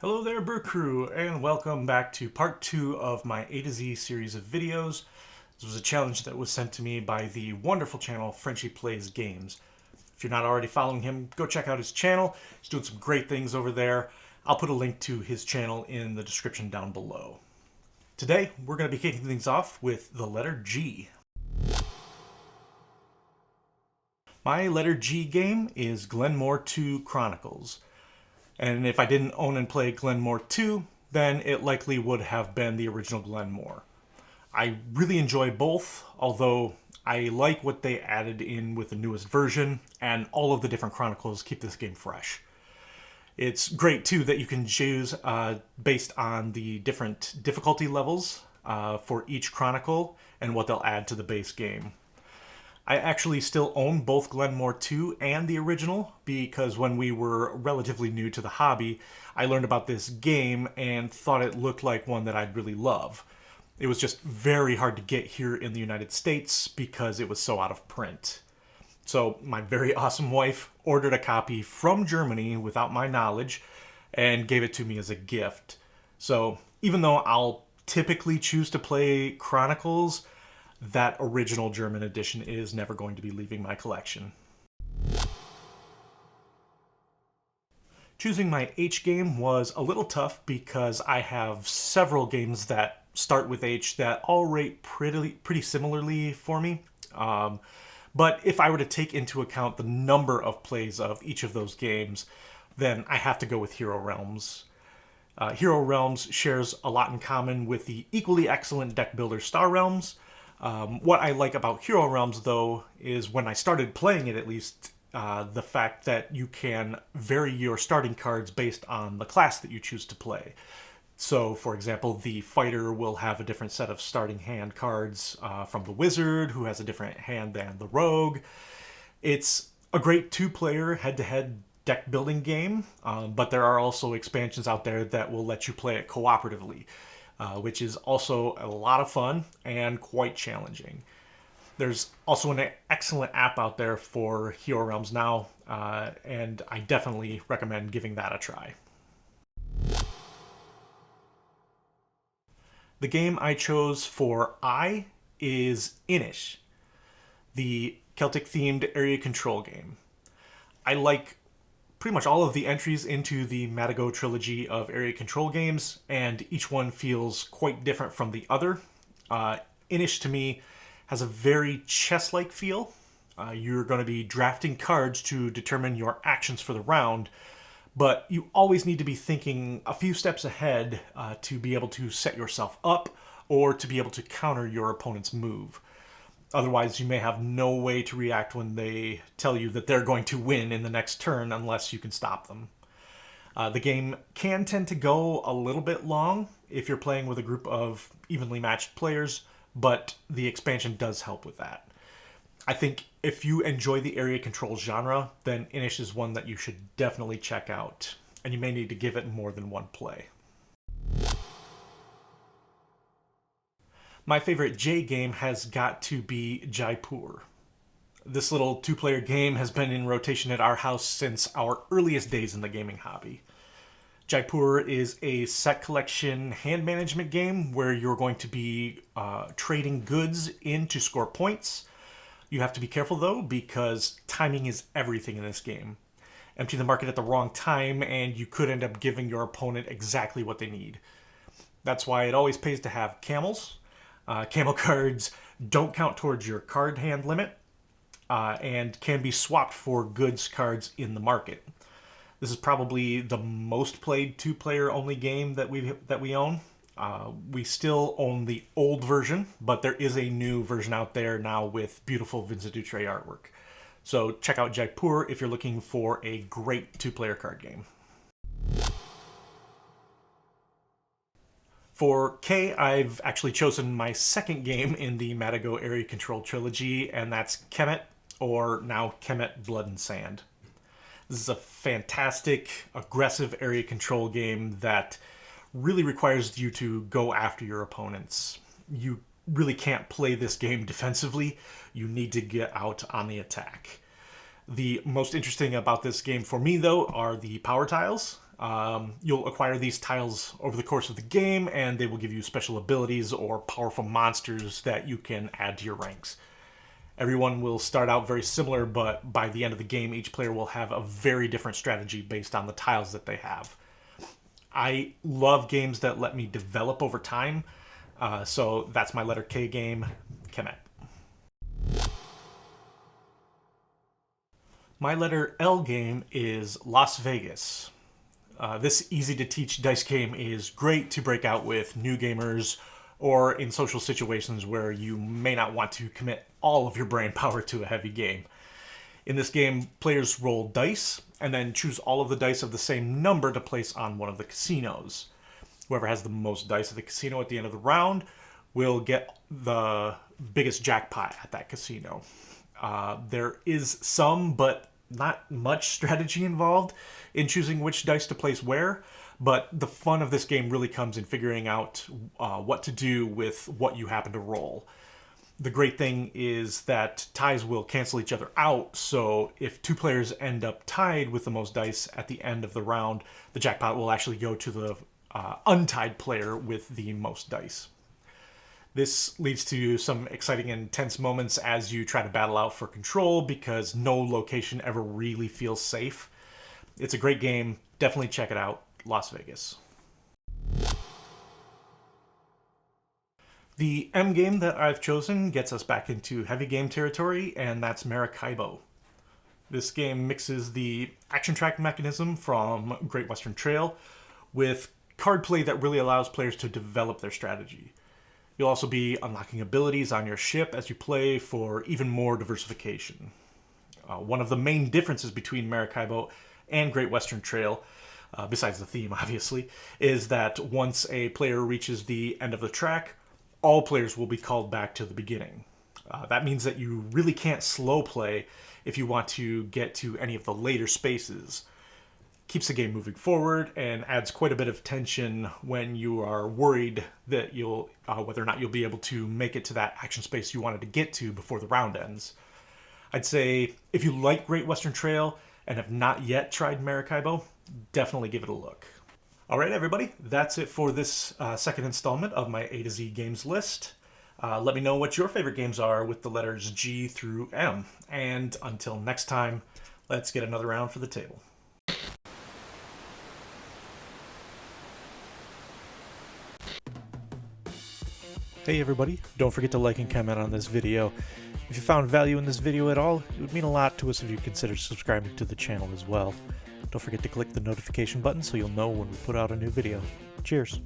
Hello there, Brew Crew, and welcome back to part 2 of my A to Z series of videos. This was a challenge that was sent to me by the wonderful channel Frenchie Plays Games. If you're not already following him, go check out his channel. He's doing some great things over there. I'll put a link to his channel in the description down below. Today, we're going to be kicking things off with the letter G. My letter G game is Glenmore 2 Chronicles. And if I didn't own and play Glenmore 2, then it likely would have been the original Glenmore. I really enjoy both, although I like what they added in with the newest version, and all of the different Chronicles keep this game fresh. It's great, too, that you can choose based on the different difficulty levels for each Chronicle and what they'll add to the base game. I actually still own both Glenmore 2 and the original because when we were relatively new to the hobby, I learned about this game and thought it looked like one that I'd really love. It was just very hard to get here in the United States because it was so out of print. So my very awesome wife ordered a copy from Germany without my knowledge and gave it to me as a gift. So even though I'll typically choose to play Chronicles, that original German edition is never going to be leaving my collection. Choosing my H game was a little tough because I have several games that start with H that all rate pretty similarly for me. But if I were to take into account the number of plays of each of those games, then I have to go with Hero Realms. Hero Realms shares a lot in common with the equally excellent deck builder Star Realms. What I like about Hero Realms, though, is when I started playing it, at least, the fact that you can vary your starting cards based on the class that you choose to play. So, for example, the fighter will have a different set of starting hand cards from the wizard, who has a different hand than the rogue. It's a great two-player head-to-head deck building game, but there are also expansions out there that will let you play it cooperatively. Which is also a lot of fun and quite challenging. There's also an excellent app out there for Hero Realms now, and I definitely recommend giving that a try. The game I chose for I is Inis, the Celtic-themed area control game. I like pretty much all of the entries into the Matagot trilogy of area control games, and each one feels quite different from the other. Inis, to me, has a very chess-like feel. You're going to be drafting cards to determine your actions for the round, but you always need to be thinking a few steps ahead to be able to set yourself up or to be able to counter your opponent's move. Otherwise, you may have no way to react when they tell you that they're going to win in the next turn unless you can stop them. The game can tend to go a little bit long if you're playing with a group of evenly matched players, but the expansion does help with that. I think if you enjoy the area control genre, then Inis is one that you should definitely check out, and you may need to give it more than one play. My favorite J game has got to be Jaipur. This little two-player game has been in rotation at our house since our earliest days in the gaming hobby. Jaipur is a set collection hand management game where you're going to be trading goods in to score points. You have to be careful, though, because timing is everything in this game. Empty the market at the wrong time, and you could end up giving your opponent exactly what they need. That's why it always pays to have camels. Camel cards don't count towards your card hand limit and can be swapped for goods cards in the market. This is probably the most played two-player only game that we own. We still own the old version, but there is a new version out there now with beautiful Vincent Dutrait artwork. So check out Jaipur if you're looking for a great two-player card game. For K, I've actually chosen my second game in the Matagot Area Control trilogy, and that's Kemet, or now Kemet Blood and Sand. This is a fantastic, aggressive area control game that really requires you to go after your opponents. You really can't play this game defensively. You need to get out on the attack. The most interesting about this game for me, though, are the power tiles. You'll acquire these tiles over the course of the game, and they will give you special abilities or powerful monsters that you can add to your ranks. Everyone will start out very similar, but by the end of the game, each player will have a very different strategy based on the tiles that they have. I love games that let me develop over time, so that's my letter K game, Kemet. My letter L game is Las Vegas. This easy-to-teach dice game is great to break out with new gamers or in social situations where you may not want to commit all of your brain power to a heavy game. In this game, players roll dice and then choose all of the dice of the same number to place on one of the casinos. Whoever has the most dice at the casino at the end of the round will get the biggest jackpot at that casino. There is some, but not much strategy involved in choosing which dice to place where, but the fun of this game really comes in figuring out what to do with what you happen to roll. The great thing is that ties will cancel each other out, so if two players end up tied with the most dice at the end of the round, the jackpot will actually go to the untied player with the most dice. This leads to some exciting and intense moments as you try to battle out for control because no location ever really feels safe. It's a great game. Definitely check it out. Las Vegas. The M game that I've chosen gets us back into heavy game territory, and that's Maracaibo. This game mixes the action track mechanism from Great Western Trail with card play that really allows players to develop their strategy. You'll also be unlocking abilities on your ship as you play for even more diversification. One of the main differences between Maracaibo and Great Western Trail, besides the theme obviously, is that once a player reaches the end of the track, all players will be called back to the beginning. That means that you really can't slow play if you want to get to any of the later spaces. Keeps the game moving forward and adds quite a bit of tension when you are worried that you'll whether or not you'll be able to make it to that action space you wanted to get to before the round ends. I'd say if you like Great Western Trail and have not yet tried Maracaibo, definitely give it a look. All right, everybody, that's it for this second installment of my A to Z games list. Let me know what your favorite games are with the letters G through M. And until next time, let's get another round for the table. Hey everybody, don't forget to like and comment on this video. If you found value in this video at all, it would mean a lot to us if you consider subscribing to the channel as well. Don't forget to click the notification button so you'll know when we put out a new video. Cheers!